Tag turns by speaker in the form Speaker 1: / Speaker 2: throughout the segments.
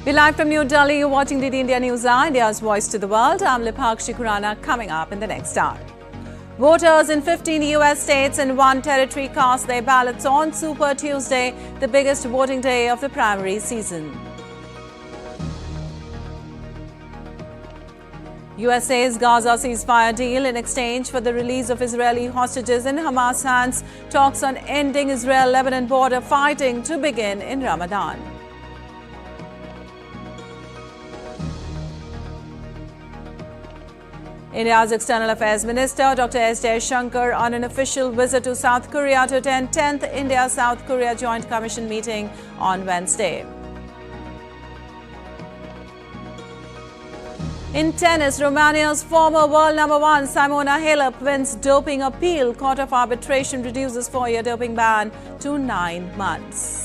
Speaker 1: We're live from New Delhi. You're watching the India NewsNight, India's voice to the world. I'm Lipakshi Khurana. Coming up in the next hour. Voters in 15 US states and 1 territory cast their ballots on Super Tuesday, the biggest voting day of the primary season. USA's Gaza ceasefire deal in exchange for the release of Israeli hostages in Hamas hands. Talks on ending Israel-Lebanon border fighting to begin in Ramadan. India's External Affairs Minister Dr. S. Jaishankar on an official visit to South Korea to attend 10th India-South Korea Joint Commission meeting on Wednesday. In tennis, Romania's former world number 1 Simona Halep wins doping appeal. Court of Arbitration reduces 4-year doping ban to 9 months.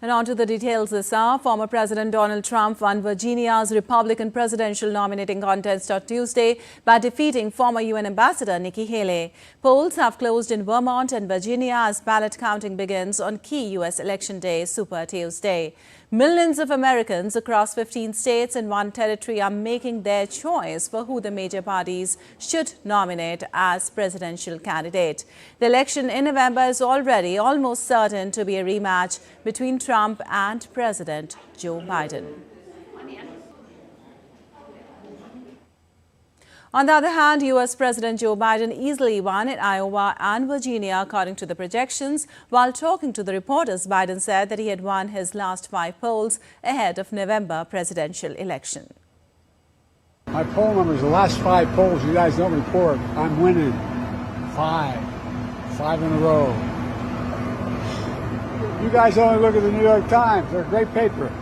Speaker 1: And on to the details this hour. Former President Donald Trump won Virginia's Republican presidential nominating contest on Tuesday by defeating former UN Ambassador Nikki Haley. Polls have closed in Vermont and Virginia as ballot counting begins on key U.S. Election Day, Super Tuesday. Millions of Americans across 15 states and 1 territory are making their choice for who the major parties should nominate as presidential candidate. The election in November is already almost certain to be a rematch between Trump and President Joe Biden. On the other hand, U.S. President Joe Biden easily won in Iowa and Virginia, according to the projections. While talking to the reporters, Biden said that he had won his last 5 polls ahead of November presidential election.
Speaker 2: My poll numbers, the last 5 polls, you guys don't report. I'm winning 5 in a row. You guys only look at the New York Times. They're a great paper.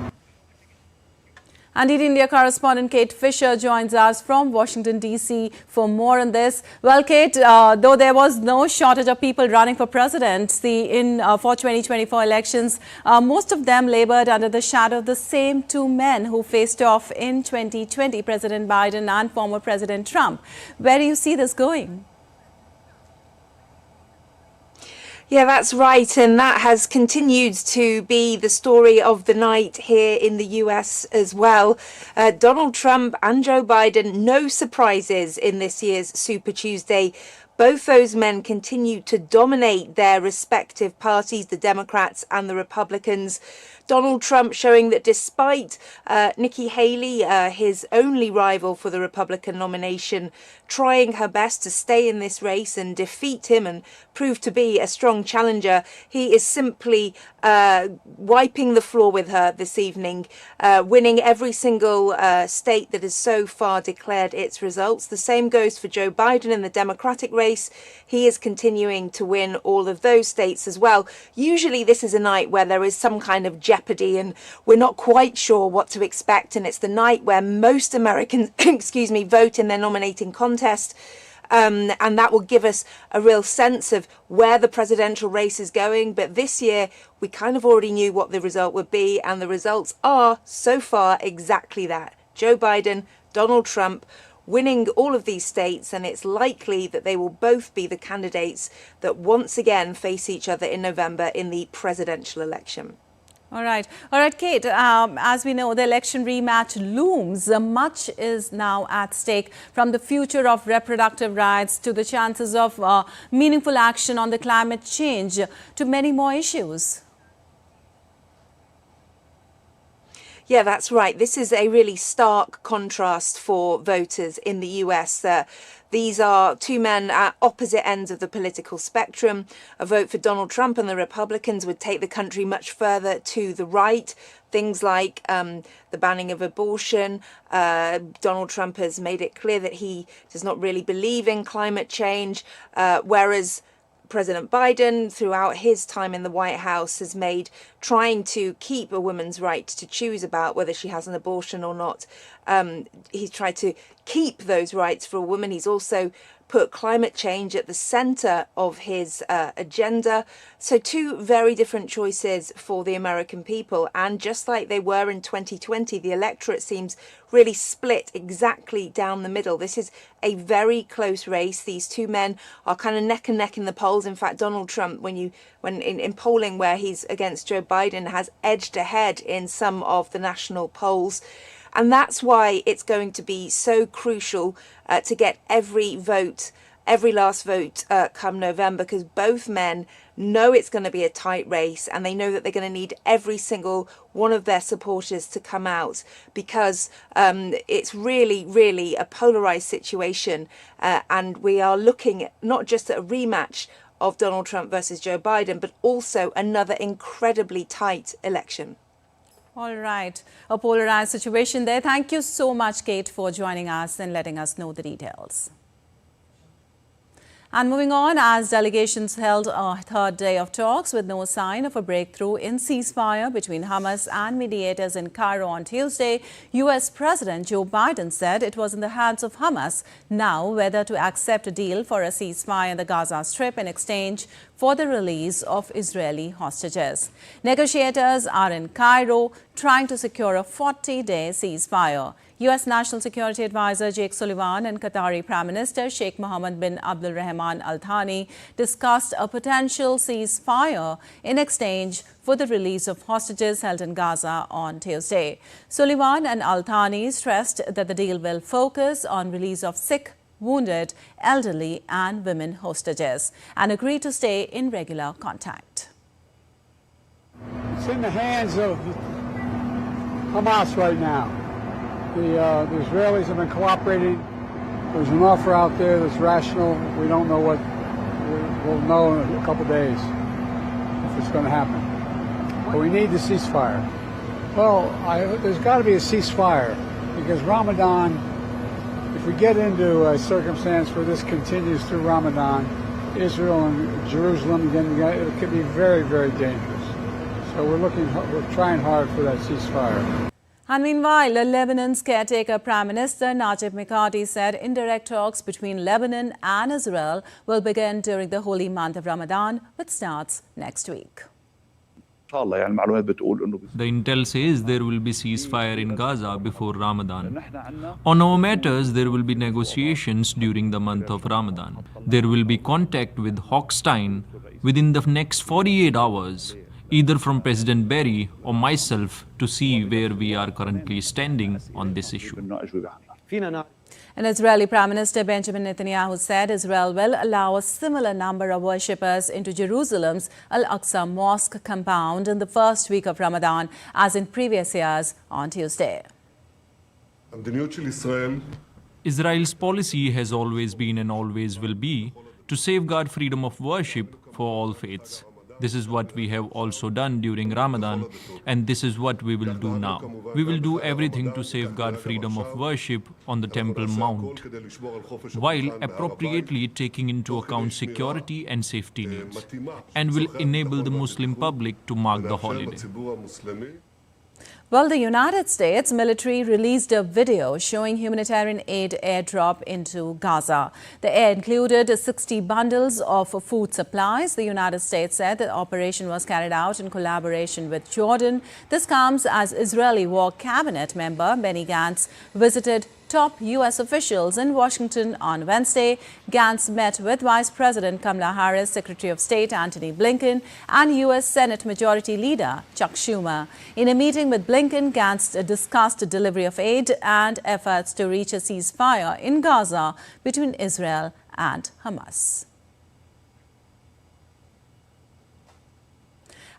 Speaker 1: And India correspondent Kate Fiser joins us from Washington, D.C. for more on this. Well, Kate, though there was no shortage of people running for president for 2024 elections, most of them labored under the shadow of the same 2 men who faced off in 2020, President Biden and former President Trump. Where do you see this going?
Speaker 3: Yeah, that's right. And that has continued to be the story of the night here in the US as well. Donald Trump and Joe Biden, no surprises in this year's Super Tuesday. Both those men continue to dominate their respective parties, the Democrats and the Republicans. Donald Trump showing that despite Nikki Haley, his only rival for the Republican nomination, trying her best to stay in this race and defeat him and prove to be a strong challenger, he is simply wiping the floor with her this evening, winning every single state that has so far declared its results. The same goes for Joe Biden in the Democratic race. He is continuing to win all of those states as well. Usually this is a night where there is some kind of jeopardy and we're not quite sure what to expect, and it's the night where most Americans vote in their nominating contest. And that will give us a real sense of where the presidential race is going. But this year, we kind of already knew what the result would be. And the results are, so far, exactly that. Joe Biden, Donald Trump winning all of these states. And it's likely that they will both be the candidates that once again face each other in November in the presidential election.
Speaker 1: All right, Kate, as we know, the election rematch looms. Much is now at stake, from the future of reproductive rights to the chances of meaningful action on the climate change to many more issues.
Speaker 3: Yeah, that's right. This is a really stark contrast for voters in the US. These are 2 men at opposite ends of the political spectrum. A vote for Donald Trump and the Republicans would take the country much further to the right. Things like the banning of abortion. Donald Trump has made it clear that he does not really believe in climate change, whereas President Biden, throughout his time in the White House, has made trying to keep a woman's right to choose about whether she has an abortion or not. He's tried to keep those rights for a woman. He's also put climate change at the center of his agenda. So two very different choices for the American people. And just like they were in 2020, the electorate seems really split exactly down the middle. This is a very close race. These two men are kind of neck and neck in the polls. In fact, Donald Trump, when in polling where he's against Joe Biden, has edged ahead in some of the national polls. And that's why it's going to be so crucial to get every last vote come November, because both men know it's going to be a tight race, and they know that they're going to need every single one of their supporters to come out, because it's really, really a polarized situation. And we are looking not just at a rematch of Donald Trump versus Joe Biden, but also another incredibly tight election.
Speaker 1: All right, a polarized situation there. Thank you so much, Kate, for joining us and letting us know the details. And moving on, as delegations held a third day of talks with no sign of a breakthrough in ceasefire between Hamas and mediators in Cairo on Tuesday, U.S. President Joe Biden said it was in the hands of Hamas now whether to accept a deal for a ceasefire in the Gaza Strip in exchange for the release of Israeli hostages. Negotiators are in Cairo trying to secure a 40-day ceasefire. U.S. National Security Advisor Jake Sullivan and Qatari Prime Minister Sheikh Mohammed bin Abdul Rahman Al Thani discussed a potential ceasefire in exchange for the release of hostages held in Gaza on Tuesday. Sullivan and Al Thani stressed that the deal will focus on release of sick, wounded, elderly and women hostages and agreed to stay in regular contact.
Speaker 2: It's in the hands of Hamas right now. The Israelis have been cooperating. There's an offer out there that's rational. We don't know what. We'll know in a couple of days if it's going to happen. But we need the ceasefire. Well, there's got to be a ceasefire because Ramadan, if we get into a circumstance where this continues through Ramadan, Israel and Jerusalem, again, it could be very, very dangerous. So we're trying hard for that ceasefire.
Speaker 1: And meanwhile, Lebanon's caretaker Prime Minister Najib Mikati said indirect talks between Lebanon and Israel will begin during the holy month of Ramadan, which starts next week.
Speaker 4: The intel says there will be ceasefire in Gaza before Ramadan. On our matters, there will be negotiations during the month of Ramadan. There will be contact with Hochstein within the next 48 hours. Either from President Berry or myself to see where we are currently standing on this issue.
Speaker 1: And Israeli Prime Minister Benjamin Netanyahu said Israel will allow a similar number of worshippers into Jerusalem's Al-Aqsa Mosque compound in the first week of Ramadan as in previous years on Tuesday.
Speaker 4: Israel's policy has always been and always will be to safeguard freedom of worship for all faiths. This is what we have also done during Ramadan, and this is what we will do now. We will do everything to safeguard freedom of worship on the Temple Mount, while appropriately taking into account security and safety needs, and will enable the Muslim public to mark the holiday.
Speaker 1: Well, the United States military released a video showing humanitarian aid airdrop into Gaza. The aid included 60 bundles of food supplies. The United States said the operation was carried out in collaboration with Jordan. This comes as Israeli War Cabinet member Benny Gantz visited top U.S. officials in Washington on Wednesday. Gantz met with Vice President Kamala Harris, Secretary of State Antony Blinken, and U.S. Senate Majority Leader Chuck Schumer. In a meeting with Blinken, Gantz discussed delivery of aid and efforts to reach a ceasefire in Gaza between Israel and Hamas.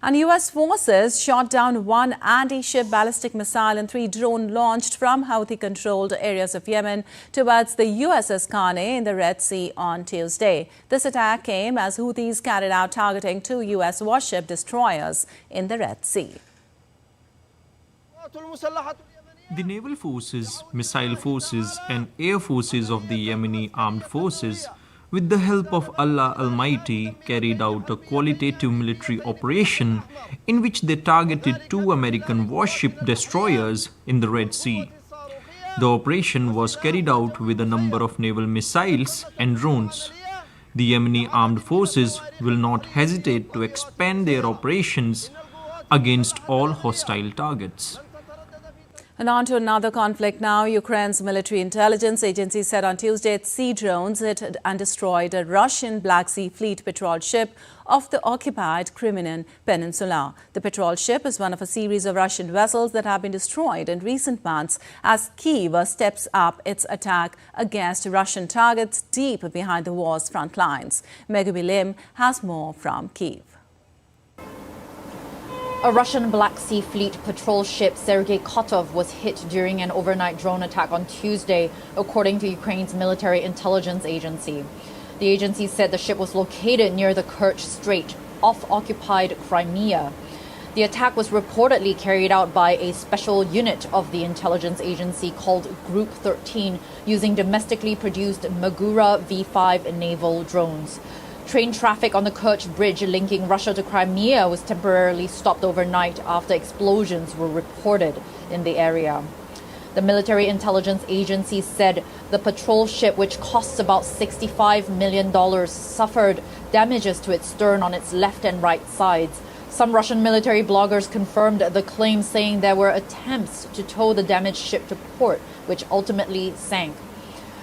Speaker 1: And U.S. forces shot down one anti-ship ballistic missile and 3 drones launched from Houthi-controlled areas of Yemen towards the USS Kane in the Red Sea on Tuesday. This attack came as Houthis carried out targeting 2 U.S. warship destroyers in the Red Sea.
Speaker 4: The naval forces, missile forces and air forces of the Yemeni armed forces, with the help of Allah Almighty, carried out a qualitative military operation in which they targeted 2 American warship destroyers in the Red Sea. The operation was carried out with a number of naval missiles and drones. The Yemeni armed forces will not hesitate to expand their operations against all hostile targets.
Speaker 1: And on to another conflict now. Ukraine's military intelligence agency said on Tuesday its sea drones hit and destroyed a Russian Black Sea Fleet patrol ship off the occupied Crimean Peninsula. The patrol ship is one of a series of Russian vessels that have been destroyed in recent months as Kyiv steps up its attack against Russian targets deep behind the war's front lines. Megumi Lim has more from Kyiv.
Speaker 5: A Russian Black Sea Fleet patrol ship, Sergei Kotov, was hit during an overnight drone attack on Tuesday, according to Ukraine's military intelligence agency. The agency said the ship was located near the Kerch Strait, off occupied Crimea. The attack was reportedly carried out by a special unit of the intelligence agency called Group 13, using domestically produced Magura V5 naval drones. Train traffic on the Kerch Bridge linking Russia to Crimea was temporarily stopped overnight after explosions were reported in the area. The military intelligence agency said the patrol ship, which costs about $65 million, suffered damages to its stern on its left and right sides. Some Russian military bloggers confirmed the claim, saying there were attempts to tow the damaged ship to port, which ultimately sank.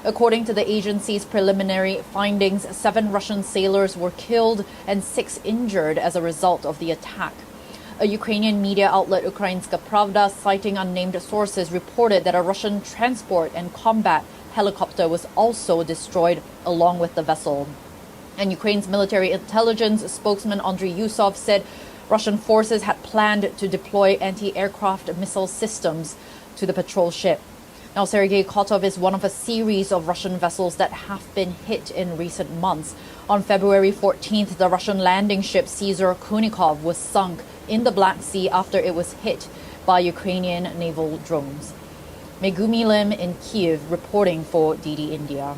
Speaker 5: According to the agency's preliminary findings, 7 Russian sailors were killed and 6 injured as a result of the attack. A Ukrainian media outlet, Ukrainska Pravda, citing unnamed sources, reported that a Russian transport and combat helicopter was also destroyed along with the vessel. And Ukraine's military intelligence spokesman Andriy Yusov said Russian forces had planned to deploy anti-aircraft missile systems to the patrol ship. Now, Sergei Kotov is one of a series of Russian vessels that have been hit in recent months. On February 14th, the Russian landing ship Fiser Kunikov was sunk in the Black Sea after it was hit by Ukrainian naval drones. Megumi Lim in Kyiv reporting for DD India.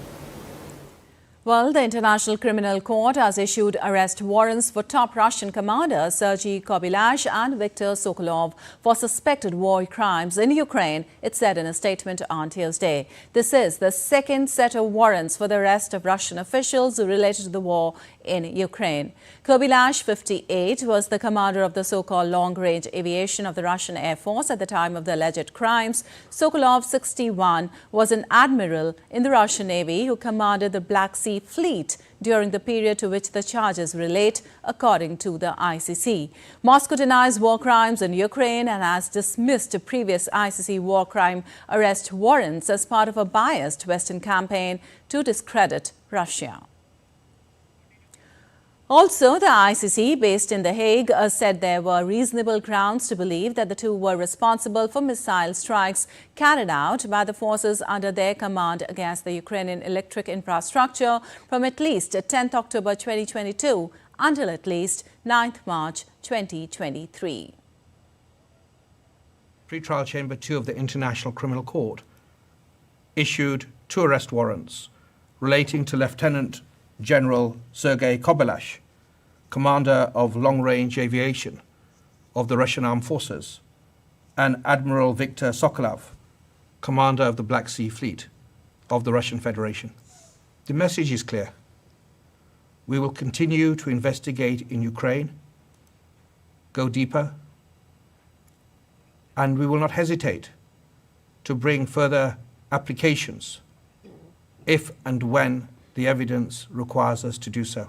Speaker 1: Well, the International Criminal Court has issued arrest warrants for top Russian commanders Sergei Kobylash and Viktor Sokolov for suspected war crimes in Ukraine, it said in a statement on Tuesday. This is the second set of warrants for the arrest of Russian officials related to the war in Ukraine. Kobylash, 58, was the commander of the so-called long-range aviation of the Russian Air Force at the time of the alleged crimes. Sokolov, 61, was an admiral in the Russian Navy who commanded the Black Sea Fleet during the period to which the charges relate, according to the ICC. Moscow denies war crimes in Ukraine and has dismissed previous ICC war crime arrest warrants as part of a biased Western campaign to discredit Russia. Also, the ICC, based in The Hague, said there were reasonable grounds to believe that the two were responsible for missile strikes carried out by the forces under their command against the Ukrainian electric infrastructure from at least 10th October 2022 until at least 9th March 2023.
Speaker 6: Pre-trial Chamber 2 of the International Criminal Court issued 2 arrest warrants relating to Lieutenant General Sergei Kobylash, commander of long-range aviation of the Russian Armed Forces, and Admiral Viktor Sokolov, commander of the Black Sea Fleet of the Russian Federation. The message is clear. We will continue to investigate in Ukraine, go deeper, and we will not hesitate to bring further applications if and when the evidence requires us to do so.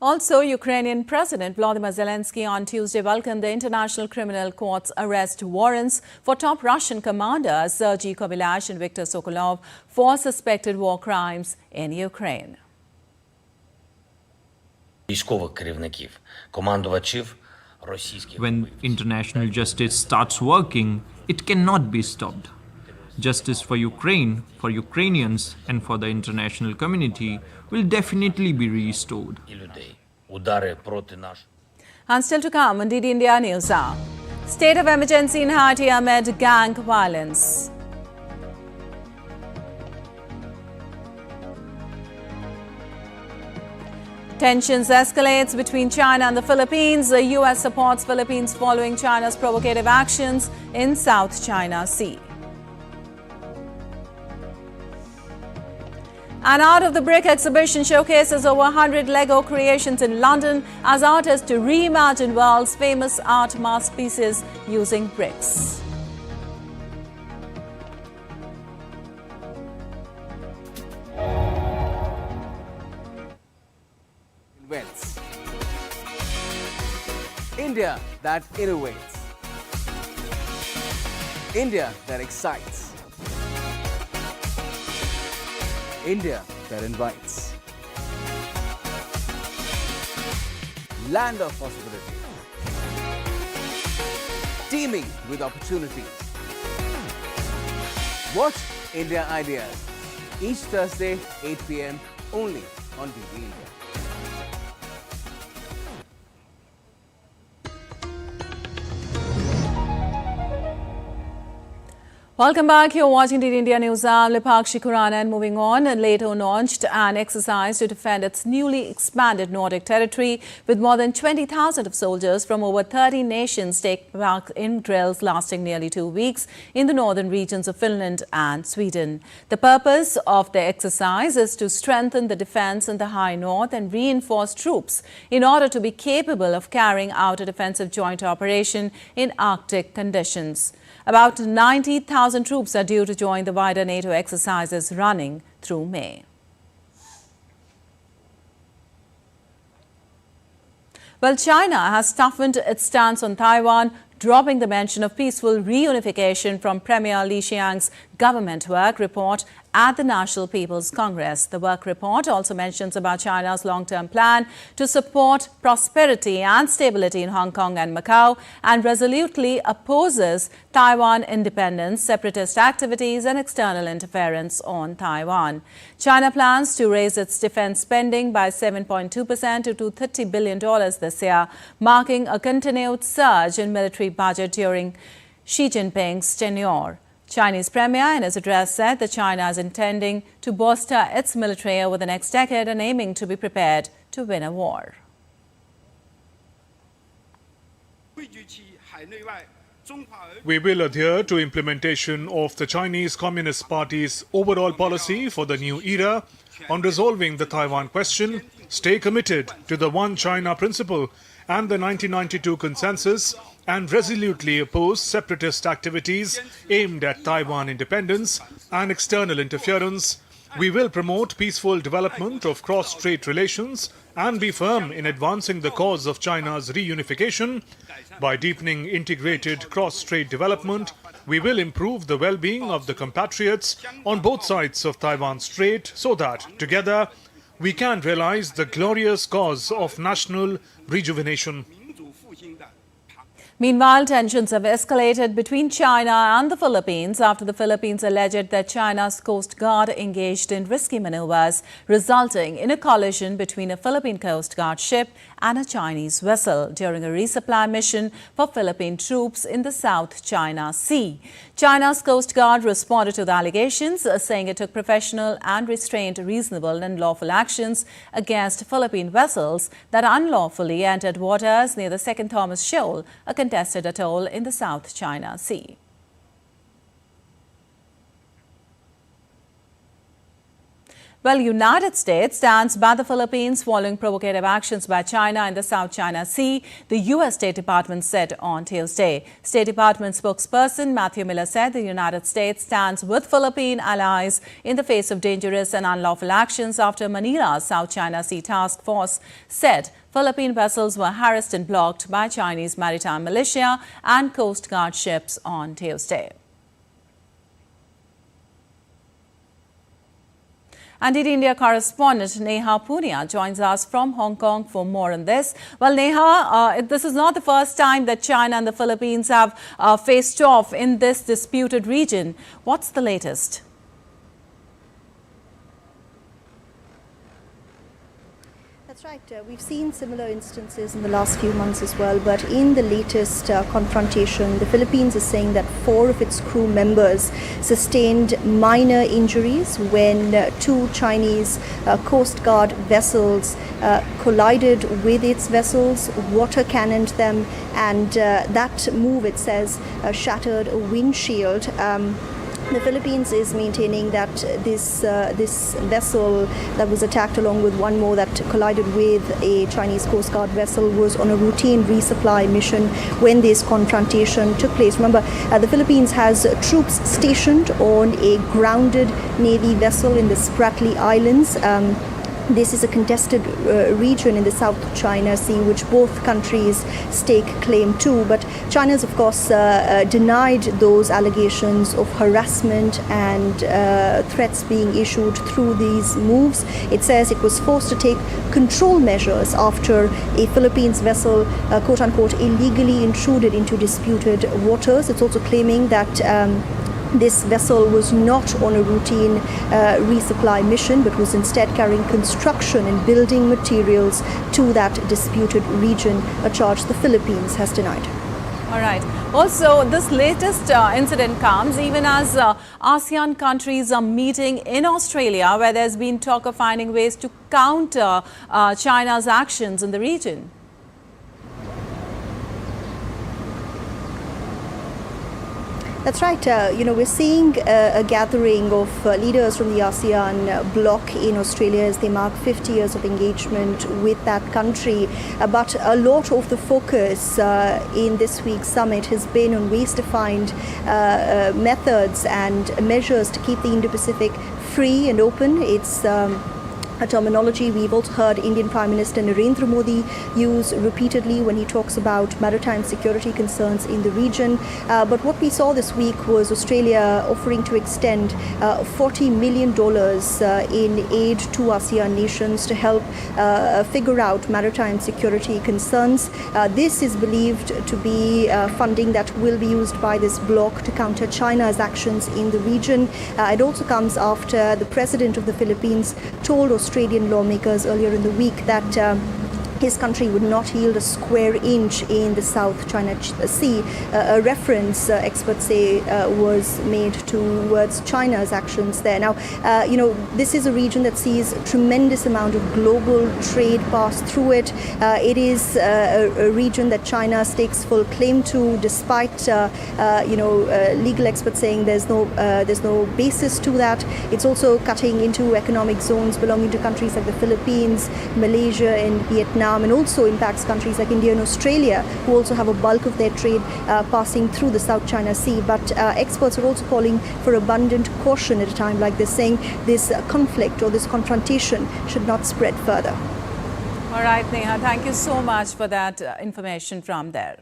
Speaker 1: Also, Ukrainian President Volodymyr Zelensky on Tuesday welcomed the International Criminal Court's arrest warrants for top Russian commanders Sergei Kobylash and Viktor Sokolov for suspected war crimes in Ukraine.
Speaker 4: When international justice starts working, it cannot be stopped. Justice for Ukraine, for Ukrainians, and for the international community will definitely be restored.
Speaker 1: And still to come on DD India News Hour. State of emergency in Haiti amid gang violence. Tensions escalates between China and the Philippines. The U.S. supports Philippines following China's provocative actions in South China Sea. And Out of the Brick exhibition showcases over 100 Lego creations in London as artists to reimagine world's famous art masterpieces using bricks.
Speaker 7: Invents. India that innovates. India that excites. India that invites. Land of possibility. Teeming with opportunities. Watch India Ideas each Thursday 8 p.m. only on TV India.
Speaker 1: Welcome back. You're watching the India News. I'm Lipakshi Khurana, and moving on, NATO launched an exercise to defend its newly expanded Nordic territory with more than 20,000 of soldiers from over 30 nations take part in drills lasting nearly 2 weeks in the northern regions of Finland and Sweden. The purpose of the exercise is to strengthen the defense in the high north and reinforce troops in order to be capable of carrying out a defensive joint operation in Arctic conditions. About 90,000 troops are due to join the wider NATO exercises running through May. Well, China has toughened its stance on Taiwan, dropping the mention of peaceful reunification from Premier Li Qiang's government work report at the National People's Congress. The work report also mentions about China's long-term plan to support prosperity and stability in Hong Kong and Macau and resolutely opposes Taiwan independence, separatist activities and external interference on Taiwan. China plans to raise its defense spending by 7.2% to $30 billion this year, marking a continued surge in military budget during Xi Jinping's tenure. Chinese Premier in his address said that China is intending to bolster its military over the next decade and aiming to be prepared to win a war.
Speaker 8: We will adhere to implementation of the Chinese Communist Party's overall policy for the new era on resolving the Taiwan question, stay committed to the One China principle and the 1992 consensus, and resolutely oppose separatist activities aimed at Taiwan independence and external interference. We will promote peaceful development of cross-strait relations and be firm in advancing the cause of China's reunification. By deepening integrated cross-strait development, we will improve the well-being of the compatriots on both sides of Taiwan Strait so that, together, we can realize the glorious cause of national rejuvenation.
Speaker 1: Meanwhile, tensions have escalated between China and the Philippines after the Philippines alleged that China's Coast Guard engaged in risky maneuvers, resulting in a collision between a Philippine Coast Guard ship and a Chinese vessel during a resupply mission for Philippine troops in the South China Sea. China's Coast Guard responded to the allegations, saying it took professional and restrained reasonable and lawful actions against Philippine vessels that unlawfully entered waters near the Second Thomas Shoal, a contested atoll in the South China Sea. Well, United States stands by the Philippines following provocative actions by China in the South China Sea, the U.S. State Department said on Tuesday. State Department spokesperson Matthew Miller said the United States stands with Philippine allies in the face of dangerous and unlawful actions after Manila's South China Sea Task Force said Philippine vessels were harassed and blocked by Chinese maritime militia and Coast Guard ships on Tuesday. And India correspondent Neha Punia joins us from Hong Kong for more on this. Well, Neha, this is not the first time that China and the Philippines have faced off in this disputed region. What's the latest?
Speaker 9: That's right. We've seen similar instances in the last few months as well, but in the latest confrontation, the Philippines is saying that 4 of its crew members sustained minor injuries when 2 Chinese Coast Guard vessels collided with its vessels, water cannoned them, and that move, it says, shattered a windshield. The Philippines is maintaining that this vessel that was attacked, along with one more that collided with a Chinese Coast Guard vessel, was on a routine resupply mission when this confrontation took place. Remember, the Philippines has troops stationed on a grounded Navy vessel in the Spratly Islands. This is a contested region in the South China Sea, which both countries stake claim to. But China's, of course, denied those allegations of harassment and threats being issued through these moves. It says it was forced to take control measures after a Philippines vessel, quote-unquote, illegally intruded into disputed waters. It's also claiming that this vessel was not on a routine resupply mission, but was instead carrying construction and building materials to that disputed region, a charge the Philippines has denied.
Speaker 1: All right. Also, this latest incident comes even as ASEAN countries are meeting in Australia, where there's been talk of finding ways to counter China's actions in the region.
Speaker 9: That's right. We're seeing a gathering of leaders from the ASEAN bloc in Australia as they mark 50 years of engagement with that country. But a lot of the focus in this week's summit has been on ways to find methods and measures to keep the Indo-Pacific free and open. It's a terminology we've also heard Indian Prime Minister Narendra Modi use repeatedly when he talks about maritime security concerns in the region. But what we saw this week was Australia offering to extend $40 million in aid to ASEAN nations to help figure out maritime security concerns. This is believed to be funding that will be used by this bloc to counter China's actions in the region. It also comes after the president of the Philippines told Australian lawmakers earlier in the week that his country would not yield a square inch in the South China Sea. A reference, experts say, was made towards China's actions there. Now, this is a region that sees a tremendous amount of global trade pass through it. It is a region that China stakes full claim to, despite legal experts saying there's no basis to that. It's also cutting into economic zones belonging to countries like the Philippines, Malaysia, and Vietnam, and also impacts countries like India and Australia, who also have a bulk of their trade passing through the South China Sea. But experts are also calling for abundant caution at a time like this, saying this conflict or this confrontation should not spread further.
Speaker 1: All right, Neha, thank you so much for that information from there.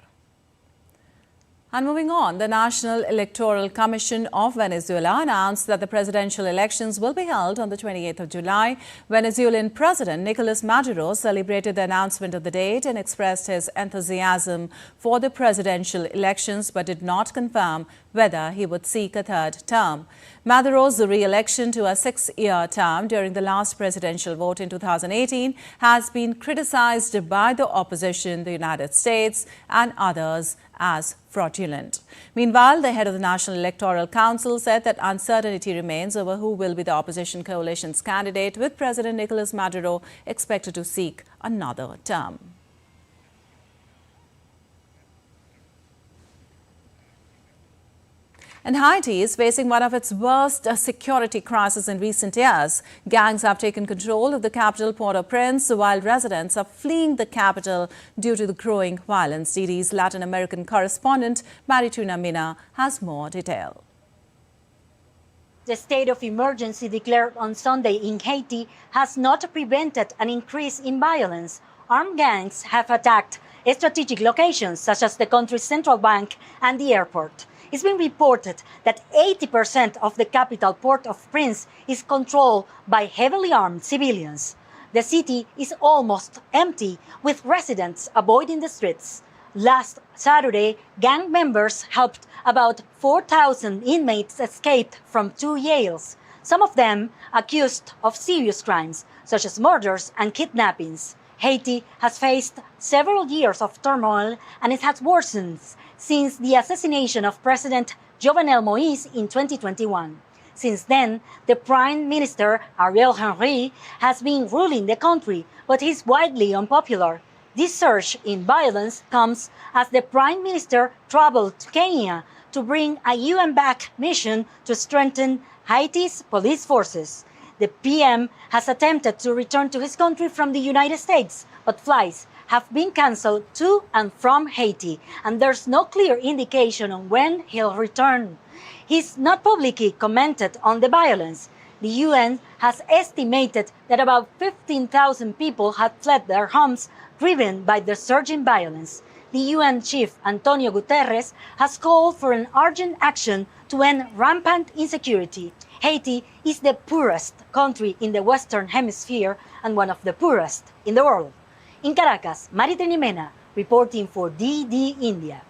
Speaker 1: And moving on, the National Electoral Commission of Venezuela announced that the presidential elections will be held on the 28th of July. Venezuelan President Nicolas Maduro celebrated the announcement of the date and expressed his enthusiasm for the presidential elections, but did not confirm whether he would seek a third term. Maduro's re-election to a 6-year term during the last presidential vote in 2018 has been criticized by the opposition, the United States, and others as fraudulent. Meanwhile, the head of the National Electoral Council said that uncertainty remains over who will be the opposition coalition's candidate, with President Nicolas Maduro expected to seek another term. And Haiti is facing one of its worst security crises in recent years. Gangs have taken control of the capital, Port-au-Prince, while residents are fleeing the capital due to the growing violence. DD's Latin American correspondent, Marituna Mina, has more detail.
Speaker 10: The state of emergency declared on Sunday in Haiti has not prevented an increase in violence. Armed gangs have attacked strategic locations such as the country's central bank and the airport. It's been reported that 80% of the capital, Port-au-Prince, is controlled by heavily armed civilians. The city is almost empty, with residents avoiding the streets. Last Saturday, gang members helped about 4,000 inmates escape from 2 jails, some of them accused of serious crimes, such as murders and kidnappings. Haiti has faced several years of turmoil, and it has worsened since the assassination of President Jovenel Moïse in 2021. Since then, the Prime Minister, Ariel Henry, has been ruling the country, but he's widely unpopular. This surge in violence comes as the Prime Minister traveled to Kenya to bring a UN-backed mission to strengthen Haiti's police forces. The PM has attempted to return to his country from the United States, but flights have been cancelled to and from Haiti, and there's no clear indication on when he'll return. He's not publicly commented on the violence. The UN has estimated that about 15,000 people had fled their homes, driven by the surging violence. The UN chief, Antonio Guterres, has called for an urgent action to end rampant insecurity. Haiti is the poorest country in the Western Hemisphere and one of the poorest in the world. In Caracas, Maritin Jimena, reporting for DD India.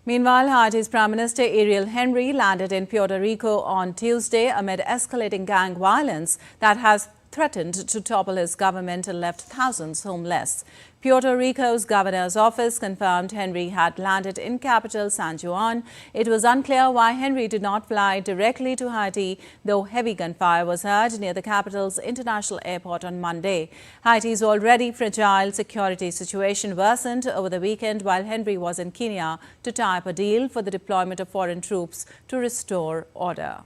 Speaker 1: Meanwhile, Haiti's Prime Minister Ariel Henry landed in Puerto Rico on Tuesday amid escalating gang violence that has threatened to topple his government and left thousands homeless. Puerto Rico's governor's office confirmed Henry had landed in capital San Juan. It was unclear why Henry did not fly directly to Haiti, though heavy gunfire was heard near the capital's international airport on Monday. Haiti's already fragile security situation worsened over the weekend while Henry was in Kenya to tie up a deal for the deployment of foreign troops to restore order.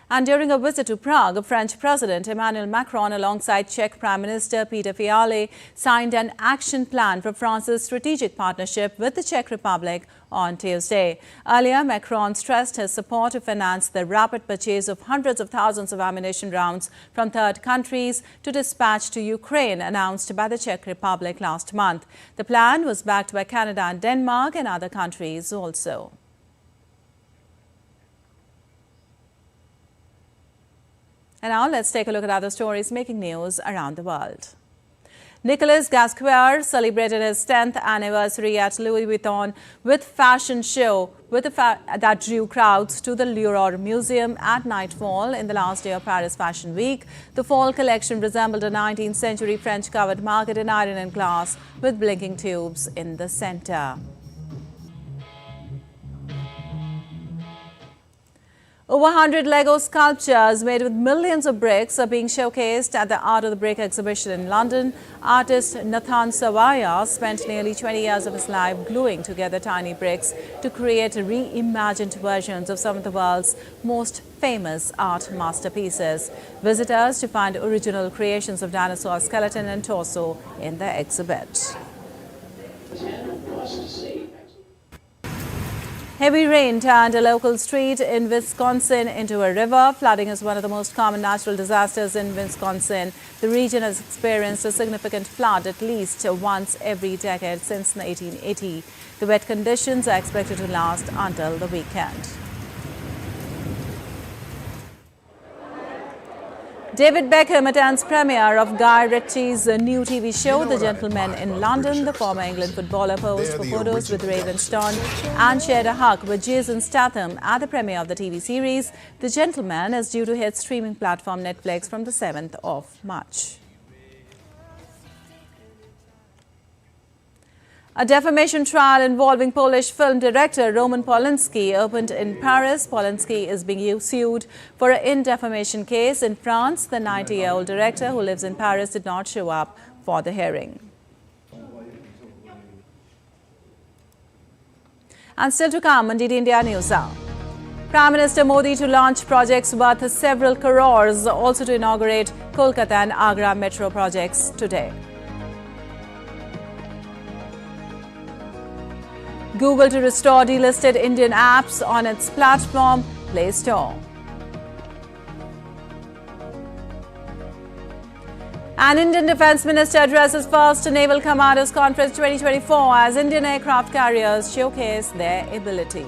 Speaker 1: And during a visit to Prague, French President Emmanuel Macron alongside Czech Prime Minister Peter Fiala signed an action plan for France's strategic partnership with the Czech Republic on Tuesday. Earlier, Macron stressed his support to finance the rapid purchase of hundreds of thousands of ammunition rounds from third countries to dispatch to Ukraine, announced by the Czech Republic last month. The plan was backed by Canada and Denmark and other countries also. And now let's take a look at other stories making news around the world. Nicolas Gasquer celebrated his 10th anniversary at Louis Vuitton with fashion show that drew crowds to the Louvre Museum at nightfall in the last day of Paris Fashion Week. The fall collection resembled a 19th century French covered market in iron and glass with blinking tubes in the center. Over 100 Lego sculptures made with millions of bricks are being showcased at the Art of the Brick exhibition in London. Artist Nathan Sawaya spent nearly 20 years of his life gluing together tiny bricks to create reimagined versions of some of the world's most famous art masterpieces. Visitors to find original creations of dinosaur skeleton and torso in the exhibit. Heavy rain turned a local street in Wisconsin into a river. Flooding is one of the most common natural disasters in Wisconsin. The region has experienced a significant flood at least once every decade since 1880. The wet conditions are expected to last until the weekend. David Beckham attends premiere of Guy Ritchie's new TV show, The Gentleman in London. The former England footballer posed for photos with Raven Stone and shared a hug with Jason Statham at the premiere of the TV series. The Gentleman is due to hit streaming platform Netflix from the 7th of March. A defamation trial involving Polish film director Roman Polanski opened in Paris. Polanski is being sued for an defamation case in France. The 90-year-old director, who lives in Paris, did not show up for the hearing. And still to come on DD India News Hour. Prime Minister Modi to launch projects worth several crores, also to inaugurate Kolkata and Agra metro projects today. Google to restore delisted Indian apps on its platform, Play Store. An Indian Defence Minister addresses first Naval Commanders Conference 2024 as Indian aircraft carriers showcase their ability.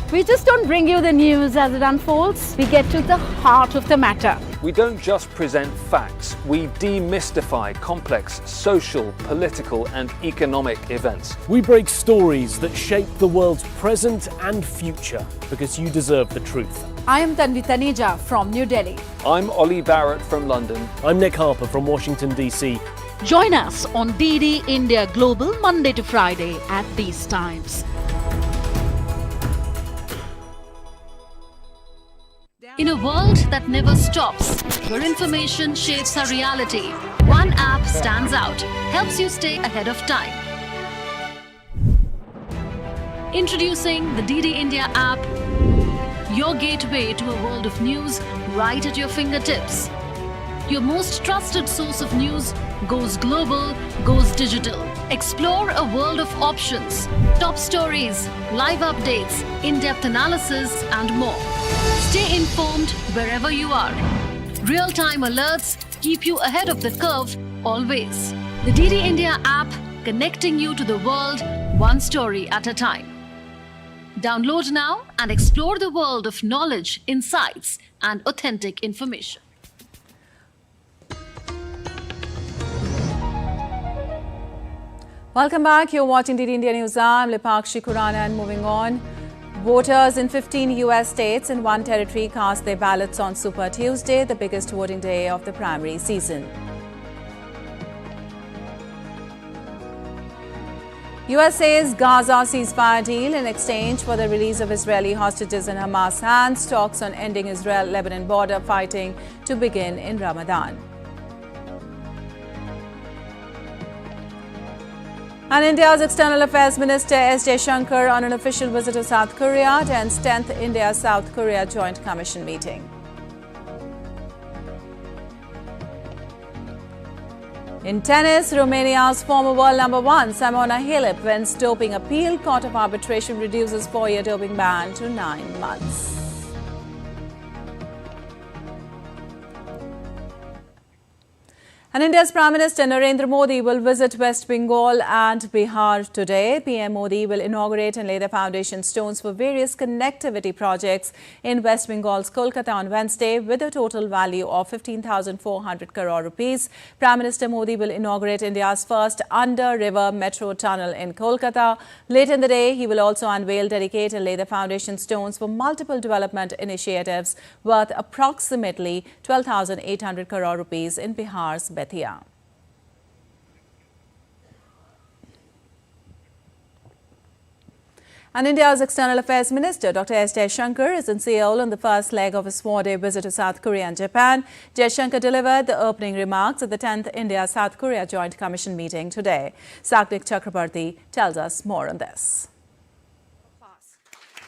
Speaker 11: We just don't bring you the news as it unfolds. We get to the heart of the matter.
Speaker 12: We don't just present facts. We demystify complex social, political and economic events.
Speaker 13: We break stories that shape the world's present and future because you deserve the truth.
Speaker 11: I am Tanvi Taneja from New Delhi.
Speaker 12: I'm Ollie Barrett from London.
Speaker 13: I'm Nick Harper from Washington, D.C.
Speaker 14: Join us on DD India Global Monday to Friday at these times. In a world that never stops, where information shapes our reality, one app stands out, helps you stay ahead of time. Introducing the DD India app, your gateway to a world of news right at your fingertips. Your most trusted source of news goes global, goes digital. Explore a world of options, top stories, live updates, in-depth analysis, and more. Stay informed wherever you are. Real-time alerts keep you ahead of the curve always. The DD India app, connecting you to the world one story at a time. Download now and explore the world of knowledge, insights, and authentic information.
Speaker 1: Welcome back. You're watching DD India News. I'm Lipakshi Khurana, and moving on. Voters in 15 US states and one territory cast their ballots on Super Tuesday, the biggest voting day of the primary season. US says Gaza ceasefire deal in exchange for the release of Israeli hostages in Hamas hands. Talks on ending Israel-Lebanon border fighting to begin in Ramadan. And India's External Affairs Minister S. Jaishankar on an official visit to South Korea attends 10th India-South Korea Joint Commission meeting. In tennis, Romania's former world number one, Simona Halep, wins doping appeal. Court of Arbitration reduces 4-year doping ban to 9 months. And India's Prime Minister Narendra Modi will visit West Bengal and Bihar today. PM Modi will inaugurate and lay the foundation stones for various connectivity projects in West Bengal's Kolkata on Wednesday with a total value of 15,400 crore rupees. Prime Minister Modi will inaugurate India's first under-river metro tunnel in Kolkata. Later in the day, he will also unveil, dedicate and lay the foundation stones for multiple development initiatives worth approximately 12,800 crore rupees in Bihar's Bethiya. And India's External Affairs Minister Dr. S. Jaishankar is in Seoul on the first leg of his 4-day visit to South Korea and Japan. Jaishankar delivered the opening remarks at the 10th India-South Korea Joint Commission meeting today. Saknik Chakrabarti tells us more on this.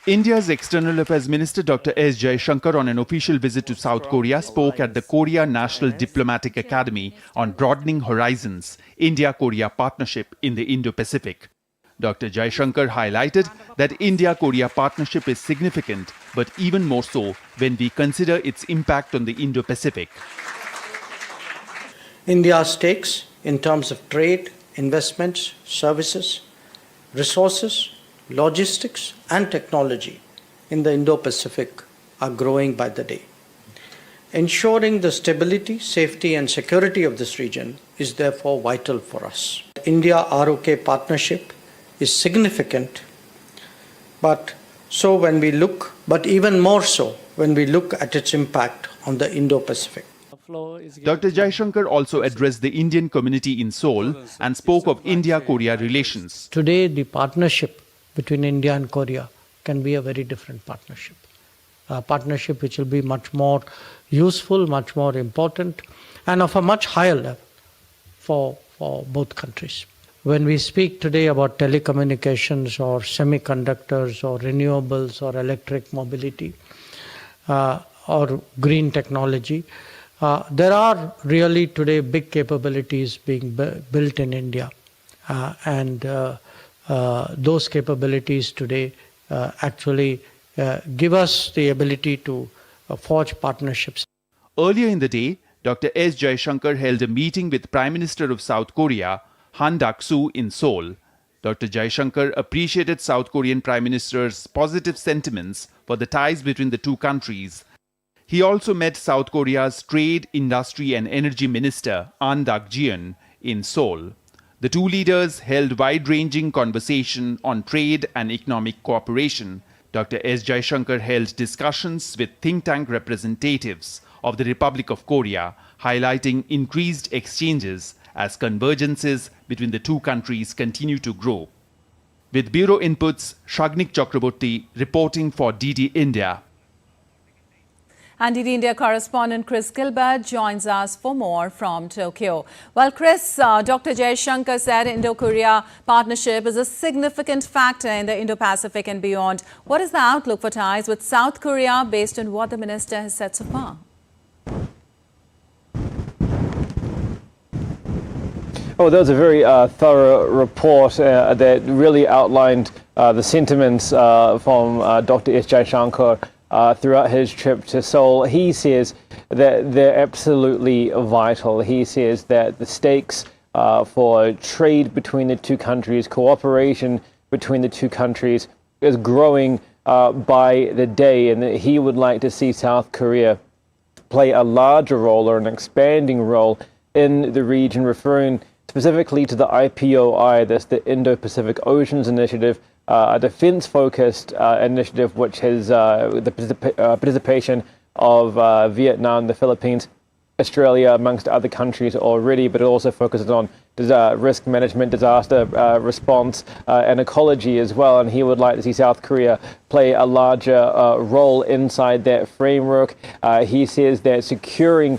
Speaker 15: India's External Affairs Minister Dr. S. Jaishankar on an official visit to South Korea spoke at the Korea National Diplomatic Academy on broadening horizons, India-Korea partnership in the Indo-Pacific. Dr. Jaishankar highlighted that India-Korea partnership is significant, but even more so when we consider its impact on the Indo-Pacific.
Speaker 16: India's stakes in terms of trade, investments, services, resources, logistics and technology in the Indo-Pacific are growing by the day. Ensuring the stability, safety and security of this region is therefore vital for us. India-ROK partnership is significant, but even more so when we look at its impact on the Indo-Pacific.
Speaker 15: Dr. Jaishankar also addressed the Indian community in Seoul and spoke of India-Korea relations.
Speaker 16: Today, the partnership between India and Korea can be a very different partnership. A partnership which will be much more useful, much more important, and of a much higher level for both countries. When we speak today about telecommunications or semiconductors or renewables or electric mobility or green technology, there are really today big capabilities being built in India. Those capabilities today actually give us the ability to forge partnerships.
Speaker 15: Earlier in the day, Dr. S. Jaishankar held a meeting with Prime Minister of South Korea, Han Duck-soo, in Seoul. Dr. Jaishankar appreciated South Korean Prime Minister's positive sentiments for the ties between the two countries. He also met South Korea's Trade, Industry and Energy Minister, An Dak-jeon, in Seoul. The two leaders held wide-ranging conversation on trade and economic cooperation. Dr. S. Jaishankar held discussions with think tank representatives of the Republic of Korea, highlighting increased exchanges as convergences between the two countries continue to grow. With Bureau Inputs, Saknik Chakrabarti reporting for DD India.
Speaker 1: And DD India correspondent Chris Gilbert joins us for more from Tokyo. Well, Chris, Dr. Jaishankar said Indo-Korea partnership is a significant factor in the Indo-Pacific and beyond. What is the outlook for ties with South Korea based on what the minister has said so far?
Speaker 17: Oh, that was a very thorough report that really outlined the sentiments from Dr. S. Jaishankar throughout his trip to Seoul. He says that they're absolutely vital. He says that the stakes for trade between the two countries, cooperation between the two countries is growing by the day, and that he would like to see South Korea play a larger role or an expanding role in the region, referring specifically to the IPOI, that's the Indo-Pacific Oceans Initiative, a defense-focused initiative which has the participation of Vietnam, the Philippines, Australia, amongst other countries already, but it also focuses on risk management, disaster response, and ecology as well. And he would like to see South Korea play a larger role inside that framework. He says that securing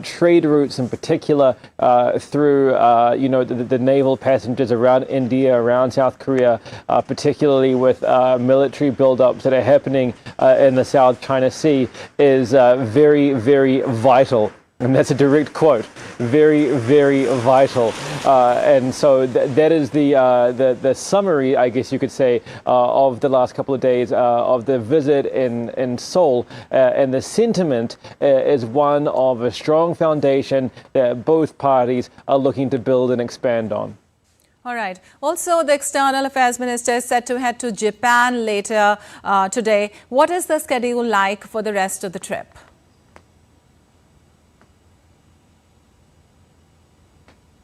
Speaker 17: trade routes, in particular through the naval passengers around India, around South Korea, particularly with military buildups that are happening in the South China Sea, is very, very vital. And that's a direct quote. Very, very vital. And so that is the summary, I guess you could say, of the last couple of days of the visit in Seoul. And the sentiment is one of a strong foundation that both parties are looking to build and expand on.
Speaker 1: All right. Also, the External Affairs Minister is set to head to Japan later today. What is the schedule like for the rest of the trip?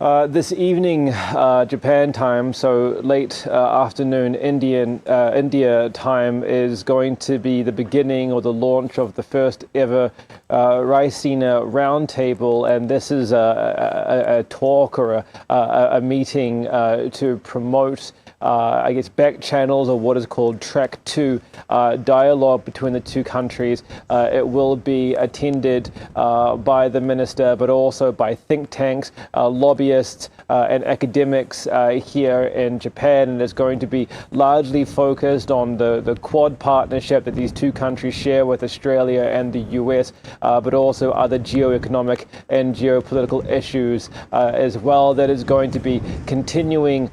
Speaker 17: This evening, Japan time, so late afternoon India time, is going to be the beginning or the launch of the first ever Raisina Roundtable, and this is a talk or a meeting to promote I guess back channels, or what is called track 2 dialogue between the two countries. It will be attended by the minister, but also by think tanks, lobbyists and academics here in Japan, and it's going to be largely focused on the Quad partnership that these two countries share with Australia and the US, but also other geoeconomic and geopolitical issues as well. That is going to be continuing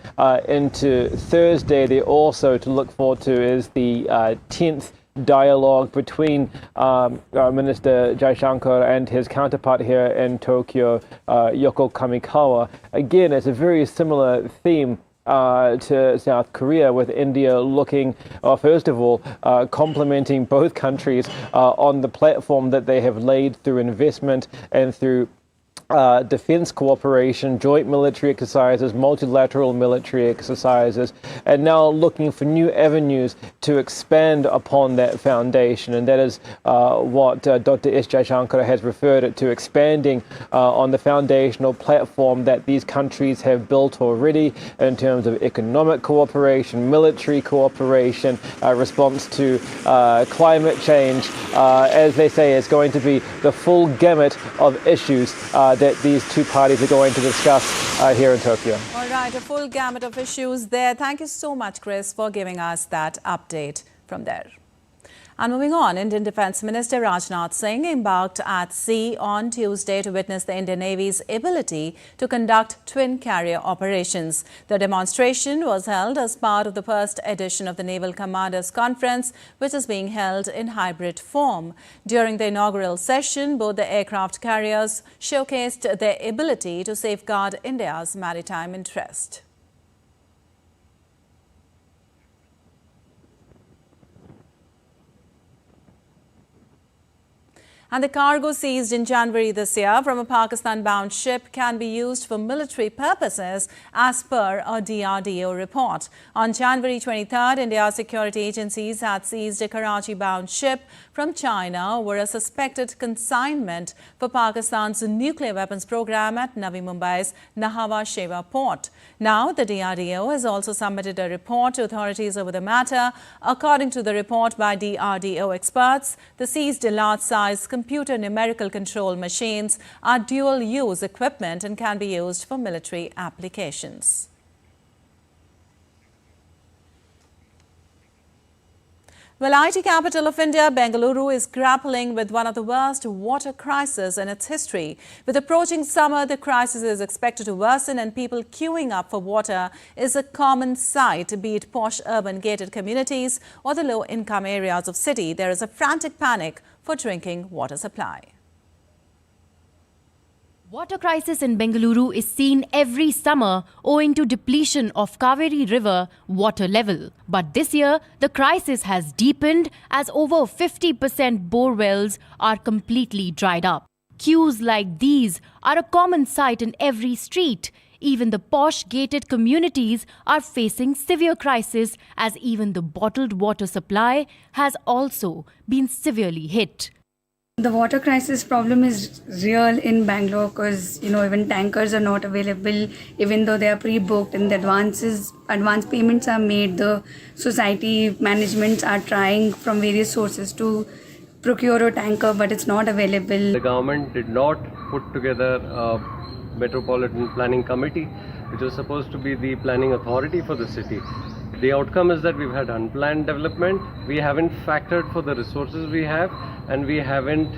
Speaker 17: into Thursday. There also to look forward to is the 10th dialogue between Minister Jaishankar and his counterpart here in Tokyo, Yoko Kamikawa. Again, it's a very similar theme to South Korea, with India looking, first of all, complementing both countries on the platform that they have laid through investment and through defense cooperation, joint military exercises, multilateral military exercises, and now looking for new avenues to expand upon that foundation. And that is what Dr. S. Jaishankar has referred to, expanding on the foundational platform that these countries have built already in terms of economic cooperation, military cooperation, response to climate change. As they say, it's going to be the full gamut of issues that these two parties are going to discuss here in Tokyo.
Speaker 1: All right, a full gamut of issues there. Thank you so much, Chris, for giving us that update from there. And moving on, Indian Defence Minister Rajnath Singh embarked at sea on Tuesday to witness the Indian Navy's ability to conduct twin carrier operations. The demonstration was held as part of the first edition of the Naval Commanders Conference, which is being held in hybrid form. During the inaugural session, both the aircraft carriers showcased their ability to safeguard India's maritime interest. And the cargo seized in January this year from a Pakistan-bound ship can be used for military purposes, as per a DRDO report. On January 23rd, India's security agencies had seized a Karachi-bound ship from China over a suspected consignment for Pakistan's nuclear weapons program at Navi Mumbai's Nhava Sheva port. Now, the DRDO has also submitted a report to authorities over the matter. According to the report by DRDO experts, the seized large-size computer numerical control machines are dual-use equipment and can be used for military applications. Well, IT capital of India, Bengaluru, is grappling with one of the worst water crises in its history. With approaching summer, the crisis is expected to worsen, and people queuing up for water is a common sight, be it posh urban gated communities or the low-income areas of city. There is a frantic panic for drinking water supply.
Speaker 18: Water crisis in Bengaluru is seen every summer owing to depletion of Kaveri River water level. But this year, the crisis has deepened as over 50% bore wells are completely dried up. Queues like these are a common sight in every street. Even the posh gated communities are facing severe crisis, as even the bottled water supply has also been severely hit.
Speaker 19: The water crisis problem is real in Bangalore because, even tankers are not available, even though they are pre-booked and the advance payments are made. The society managements are trying from various sources to procure a tanker, but it's not available.
Speaker 20: The government did not put together a metropolitan planning committee, which was supposed to be the planning authority for the city. The outcome is that we've had unplanned development. We haven't factored for the resources we have, and we haven't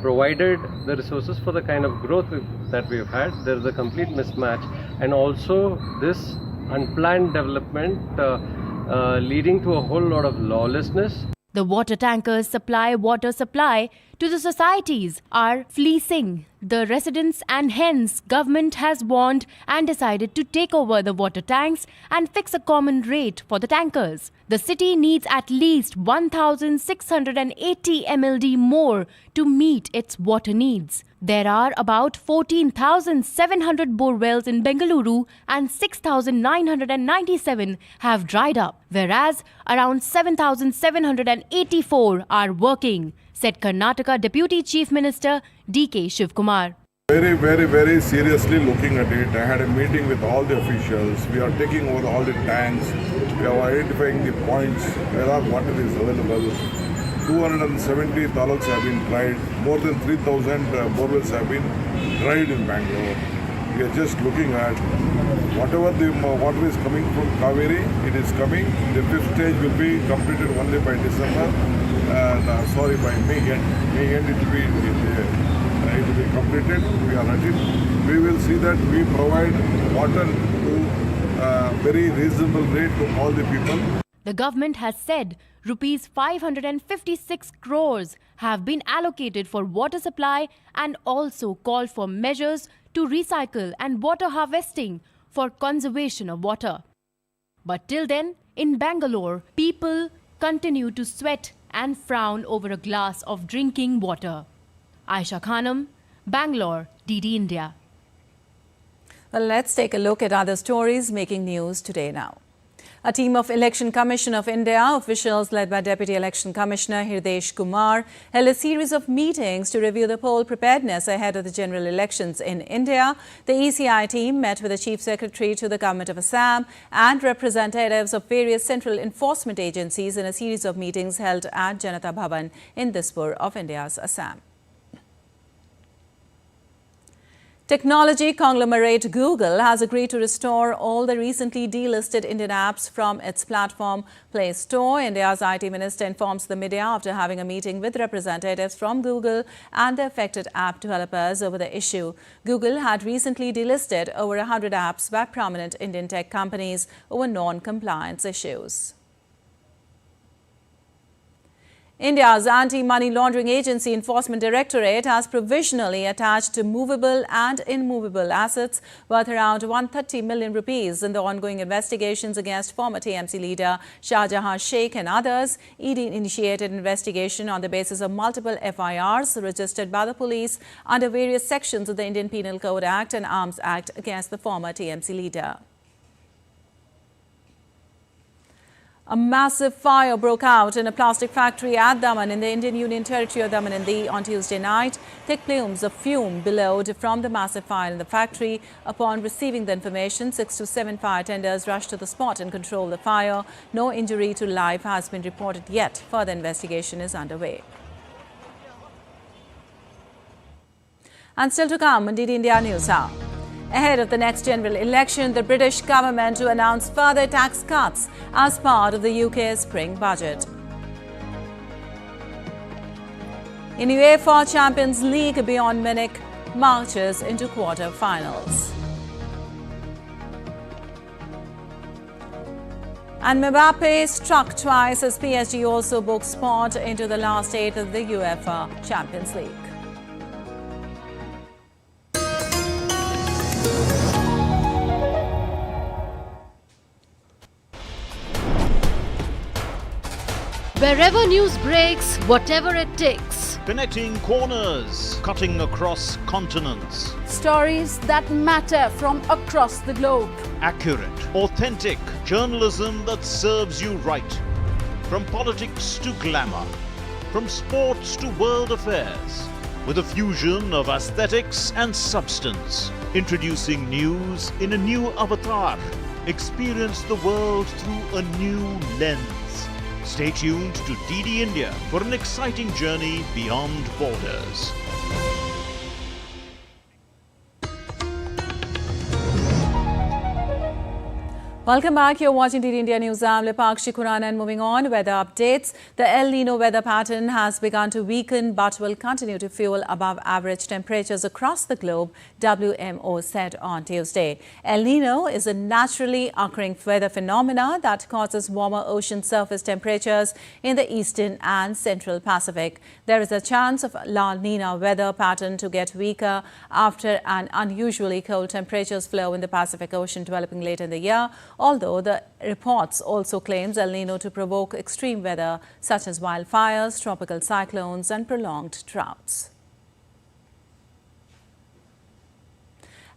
Speaker 20: provided the resources for the kind of growth that we've had. There's a complete mismatch, and also this unplanned development leading to a whole lot of lawlessness.
Speaker 18: The water tankers supply water supply to the societies are fleecing the residents, and hence government has warned and decided to take over the water tanks and fix a common rate for the tankers. The city needs at least 1,680 MLD more to meet its water needs. There are about 14,700 bore wells in Bengaluru and 6,997 have dried up, whereas around 7,784 are working, said Karnataka Deputy Chief Minister D.K. Shivkumar.
Speaker 21: Very, very, very seriously looking at it. I had a meeting with all the officials. We are taking over all the tanks. We are identifying the points where water is available. 270 taluks have been tried. More than 3,000 borewells have been tried in Bangalore. We are just looking at whatever the water is coming from Kaveri, it is coming. The fifth stage will be completed only by December. By May end. May end it will be completed. We are at it. We will see that we provide water to very reasonable rate to all the people.
Speaker 18: The government has said rupees 556 crores have been allocated for water supply and also called for measures to recycle and water harvesting for conservation of water. But till then, in Bangalore, people continue to sweat and frown over a glass of drinking water. Aisha Khanam, Bangalore, DD India.
Speaker 1: Well, let's take a look at other stories making news today now. A team of Election Commission of India officials led by Deputy Election Commissioner Hirdesh Kumar held a series of meetings to review the poll preparedness ahead of the general elections in India. The ECI team met with the Chief Secretary to the Government of Assam and representatives of various central enforcement agencies in a series of meetings held at Janata Bhavan in Dispur of India's Assam. Technology conglomerate Google has agreed to restore all the recently delisted Indian apps from its platform Play Store. India's IT minister informs the media after having a meeting with representatives from Google and the affected app developers over the issue. Google had recently delisted over 100 apps by prominent Indian tech companies over non-compliance issues. India's Anti-Money Laundering Agency Enforcement Directorate has provisionally attached movable and immovable assets worth around 130 million rupees in the ongoing investigations against former TMC leader Shah Jahan Sheikh and others. ED initiated investigation on the basis of multiple FIRs registered by the police under various sections of the Indian Penal Code Act and Arms Act against the former TMC leader. A massive fire broke out in a plastic factory at Daman in the Indian Union Territory of Daman on Tuesday night. Thick plumes of fume billowed from the massive fire in the factory. Upon receiving the information, 6 to 7 fire tenders rushed to the spot and controlled the fire. No injury to life has been reported yet. Further investigation is underway. And still to come on DD India News Hour. Ahead of the next general election, the British government to announce further tax cuts as part of the UK's spring budget. In UEFA Champions League, Bayern Munich marches into quarter-finals. And Mbappe struck twice as PSG also booked spot into the last 8 of the UEFA Champions League.
Speaker 14: Wherever news breaks, whatever it takes.
Speaker 3: Connecting corners, cutting across continents.
Speaker 11: Stories that matter from across the globe.
Speaker 3: Accurate, authentic journalism that serves you right. From politics to glamour, from sports to world affairs, with a fusion of aesthetics and substance. Introducing news in a new avatar. Experience the world through a new lens. Stay tuned to DD India for an exciting journey beyond borders.
Speaker 1: Welcome back. You're watching DD India News. I'm Lipakshi Khurana, and moving on, weather updates. The El Nino weather pattern has begun to weaken but will continue to fuel above average temperatures across the globe, WMO said on Tuesday. El Nino is a naturally occurring weather phenomena that causes warmer ocean surface temperatures in the eastern and central Pacific. There is a chance of La Nina weather pattern to get weaker after an unusually cold temperatures flow in the Pacific Ocean developing later in the year, although the reports also claims El Nino to provoke extreme weather such as wildfires, tropical cyclones and prolonged droughts.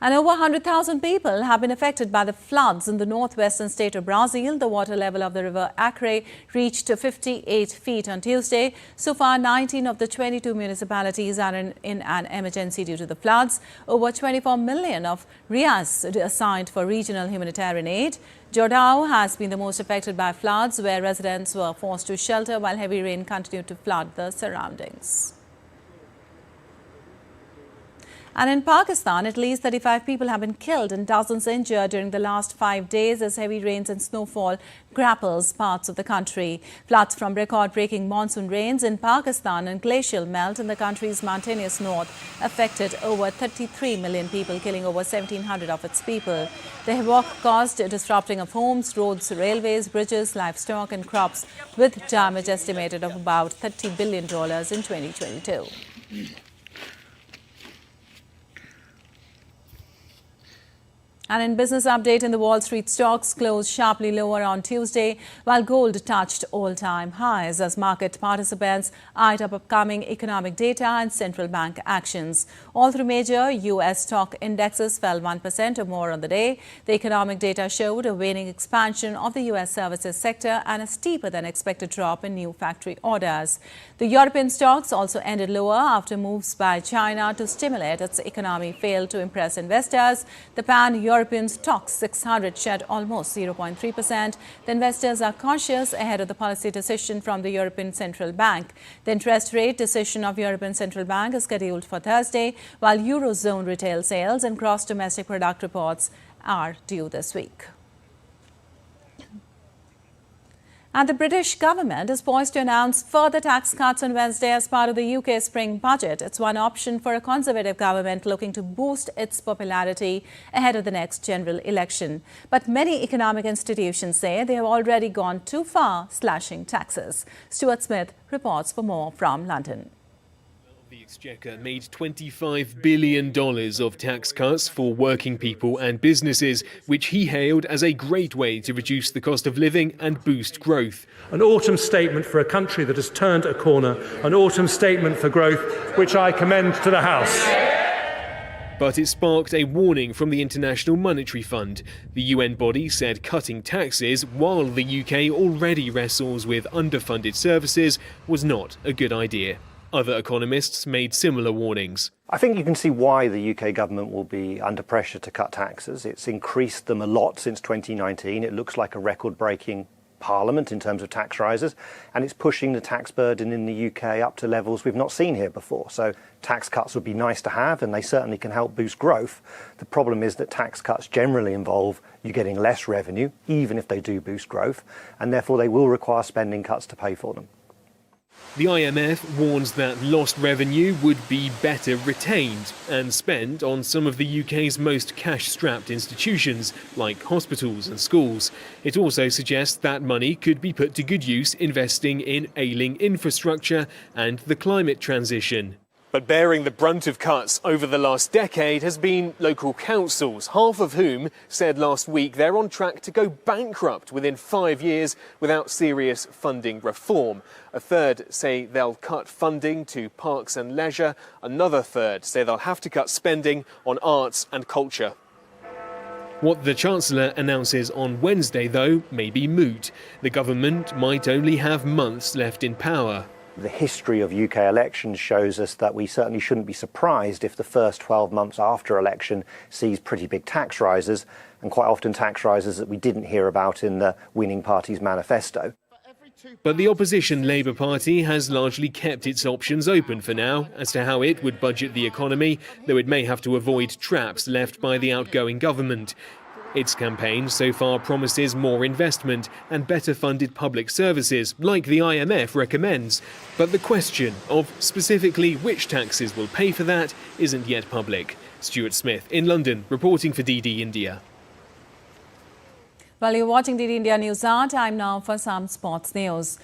Speaker 1: And over 100,000 people have been affected by the floods in the northwestern state of Brazil. The water level of the river Acre reached 58 feet on Tuesday. So far, 19 of the 22 municipalities are in an emergency due to the floods. Over 24 million of reais assigned for regional humanitarian aid. Jordão has been the most affected by floods, where residents were forced to shelter while heavy rain continued to flood the surroundings. And in Pakistan, at least 35 people have been killed and dozens injured during the last 5 days as heavy rains and snowfall grapples parts of the country. Floods from record-breaking monsoon rains in Pakistan and glacial melt in the country's mountainous north affected over 33 million people, killing over 1,700 of its people. The havoc caused a disrupting of homes, roads, railways, bridges, livestock and crops, with damage estimated of about $30 billion in 2022. And in business update, in the Wall Street, stocks closed sharply lower on Tuesday, while gold touched all-time highs as market participants eyed up upcoming economic data and central bank actions. All three major U.S. stock indexes fell 1% or more on the day. The economic data showed a waning expansion of the U.S. services sector and a steeper than expected drop in new factory orders. The European stocks also ended lower after moves by China to stimulate its economy failed to impress investors. The Pan-European stock 600 shed almost 0.3%. The investors are cautious ahead of the policy decision from the European Central Bank. The interest rate decision of European Central Bank is scheduled for Thursday, while Eurozone retail sales and gross domestic product reports are due this week. And the British government is poised to announce further tax cuts on Wednesday as part of the UK spring budget. It's one option for a Conservative government looking to boost its popularity ahead of the next general election. But many economic institutions say they have already gone too far slashing taxes. Stuart Smith reports for more from London.
Speaker 22: The Exchequer made $25 billion of tax cuts for working people and businesses, which he hailed as a great way to reduce the cost of living and boost growth.
Speaker 23: An autumn statement for a country that has turned a corner, an autumn statement for growth, which I commend to the House.
Speaker 22: But it sparked a warning from the International Monetary Fund. The UN body said cutting taxes, while the UK already wrestles with underfunded services, was not a good idea. Other economists made similar warnings.
Speaker 24: I think you can see why the UK government will be under pressure to cut taxes. It's increased them a lot since 2019. It looks like a record-breaking Parliament in terms of tax rises, and it's pushing the tax burden in the UK up to levels we've not seen here before. So tax cuts would be nice to have, and they certainly can help boost growth. The problem is that tax cuts generally involve you getting less revenue, even if they do boost growth, and therefore they will require spending cuts to pay for them.
Speaker 22: The IMF warns that lost revenue would be better retained and spent on some of the UK's most cash-strapped institutions, like hospitals and schools. It also suggests that money could be put to good use investing in ailing infrastructure and the climate transition. But bearing the brunt of cuts over the last decade has been local councils, half of whom said last week they're on track to go bankrupt within 5 years without serious funding reform. A third say they'll cut funding to parks and leisure. Another third say they'll have to cut spending on arts and culture. What the Chancellor announces on Wednesday, though, may be moot. The government might only have months left in power.
Speaker 24: The history of UK elections shows us that we certainly shouldn't be surprised if the first 12 months after election sees pretty big tax rises, and quite often tax rises that we didn't hear about in the winning party's manifesto.
Speaker 22: But the opposition Labour Party has largely kept its options open for now as to how it would budget the economy, though it may have to avoid traps left by the outgoing government. Its campaign so far promises more investment and better funded public services, like the IMF recommends. But the question of specifically which taxes will pay for that isn't yet public. Stuart Smith in London, reporting for DD India.
Speaker 1: Well, you're watching DD India News Hour. Time now for some sports news.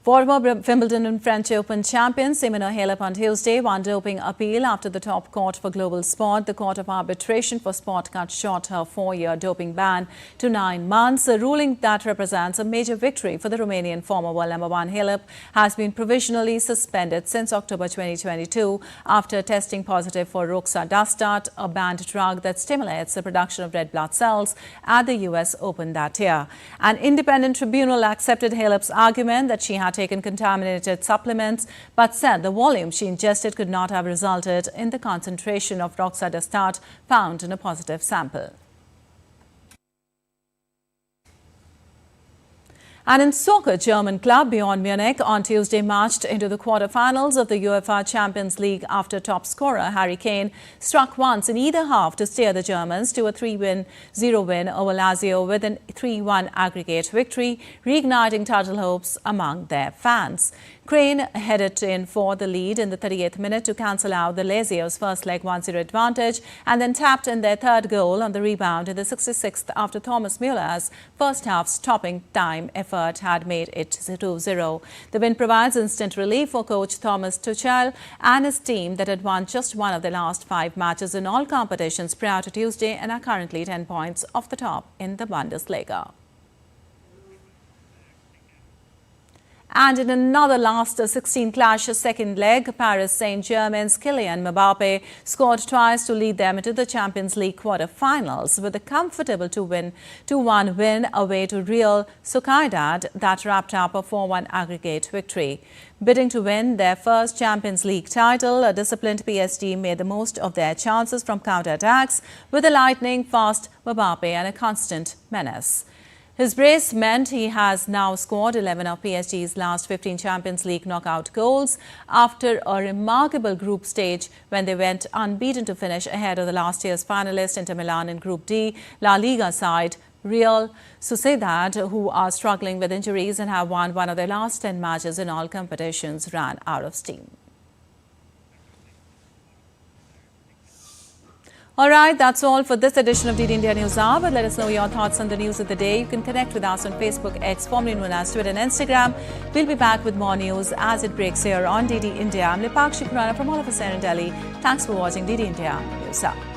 Speaker 1: Former Wimbledon and French Open champion Simona Halep on Tuesday won doping appeal after the top court for global sport, the Court of Arbitration for Sport, cut short her 4-year doping ban to 9 months, a ruling that represents a major victory for the Romanian former world number 1. Halep has been provisionally suspended since October 2022 after testing positive for roxadustat, a banned drug that stimulates the production of red blood cells, at the US Open that year. An independent tribunal accepted Halep's argument that she had taken contaminated supplements, but said the volume she ingested could not have resulted in the concentration of roxadustat found in a positive sample. And in soccer, German club Bayern Munich on Tuesday marched into the quarter-finals of the UEFA Champions League after top scorer Harry Kane struck once in either half to steer the Germans to a 3-0 win over Lazio with a 3-1 aggregate victory, reigniting title hopes among their fans. Kane headed in for the lead in the 38th minute to cancel out the Lazio's first leg 1-0 advantage, and then tapped in their third goal on the rebound in the 66th after Thomas Müller's first half stopping time effort had made it 2-0. The win provides instant relief for coach Thomas Tuchel and his team that had won just one of the last 5 matches in all competitions prior to Tuesday and are currently 10 points off the top in the Bundesliga. And in another last 16 clash second leg, Paris Saint-Germain's Kylian Mbappe scored twice to lead them into the Champions League quarter-finals with a comfortable 2-1 win away to Real Sociedad that wrapped up a 4-1 aggregate victory. Bidding to win their first Champions League title, a disciplined PSG made the most of their chances from counter-attacks with a lightning-fast Mbappe and a constant menace. His brace meant he has now scored 11 of PSG's last 15 Champions League knockout goals after a remarkable group stage when they went unbeaten to finish ahead of the last year's finalist Inter Milan in Group D, La Liga side Real Sociedad, who are struggling with injuries and have won one of their last 10 matches in all competitions, ran out of steam. All right, that's all for this edition of DD India News Hour. But let us know your thoughts on the news of the day. You can connect with us on Facebook, X, formerly known as Twitter and Instagram. We'll be back with more news as it breaks here on DD India. I'm Lipakshi Khurana from all of us here in Delhi. Thanks for watching DD India News Hour.